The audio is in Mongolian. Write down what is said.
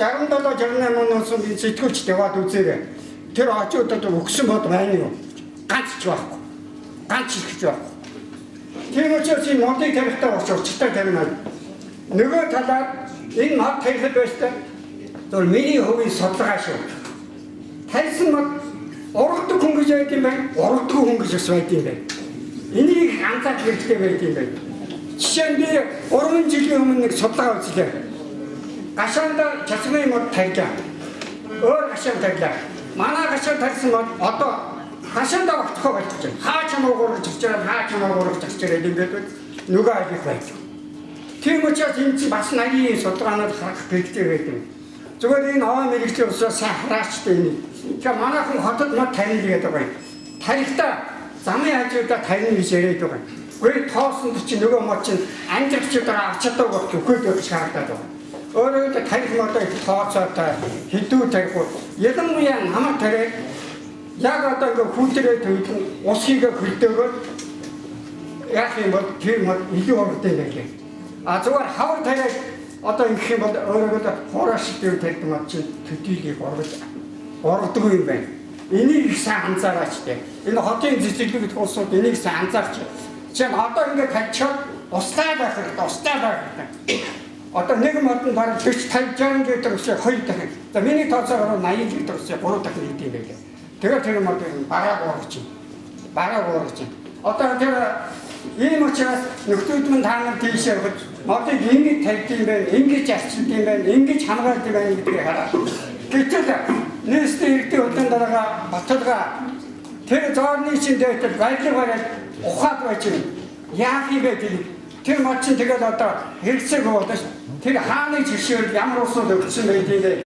67 68 оноос би сэтгүүлч яваад үзээрэй. Тэр очиудад өгсөн бод байна юу? Ганц ч байхгүй. Ганц ч гэж байхгүй. Тийм учраас энэ модыг тавихтаа учиртай тавина. Нөгөө талаар энэ мод тавих байстай зөв миний хувийн судалгаа шүү. Тарьсан мод ургадаг хүн гэж байд юм байна. Ургадаг хүн гэж бас байд юм байна. Энийг анзаарах хэрэгтэй байд юм байна. Жишээ нь би 3 жилийн өмнө нэг судалгаа үзлээ. Гашаанда часмын мод тавьлаа. Өөр гашаан тавьлаа. Манай гашаан тарьсан мод одоо гашаанда огтхоо байж байна. Хаа ч юм уу гурвж ирж байгаа, хаа ч юм уу гурвж ирж байгаа гэдэг нөгөө айлх байж. Тийм учраас энэ чинь бас нарийн судалгаанууд харах хэрэгтэй байдаг. Зүгээр энэ аваа мэрэгчлийн усаас сайн хараачтай энэ. Тэгэхээр манайхан хотод мод тарина гэдэг байгаа юм. Тарихтаа замын хажуудаа тарина гэж яриад байгаа юм. Гэхдээ тоосонд чинь нөгөө мод чинь амжирчдаа авч чадаагүй өгөхөд байх шаардлагатай байна. Өөрөөр тарих модоо тооцоотой хэдүү тарих уу. Ялангуяа намар тарих яг одоо ингээ хүүтрээ төвлөн усхийгээ хөлдөөгөө яг юм бол тэр мод илүү урдтай байлээ. А зүгээр хавар тарих одоо ингэх юм бол өөрөөр хоорош дээр тарих мод чинь төдийлийг ургадаг юм байна. Энийг их сайн анзаараач те. Энэ хотын цэцэрлэг улсууд энийг сайн анзаарч. Чинь одоо ингээ тавьчихад устдаа байх хэрэгтэй, устдаа байх хэрэгтэй. Одоо нэг модон бараг 40 50 литр усыг 2 дахин. За миний тооцоогоор 80 литр усыг 3 дахин хийх юм байлээ. Тэгээд тэр мод бараг ургач. Бараг ургач. Одоо тэр ийм учраас нөхдүүд мань та нар тийшээ модыг ингэж тавьд юм байна, ингэж арчилд юм байна, ингэж хамгаалд юм байна гэдгийг хараад. Гэтэл нийслэлийн иргэдийн хөтөн дараагаа баталгаа тэр зоорны чинь дээр баялаг бараад ухаад байж юм. Яах юм бэ тэр? Тэр мод чинь тэгээд одоо хэрэгцээг болоош. Тэр хааны жишээр ямар усууд өгсөн байдгийг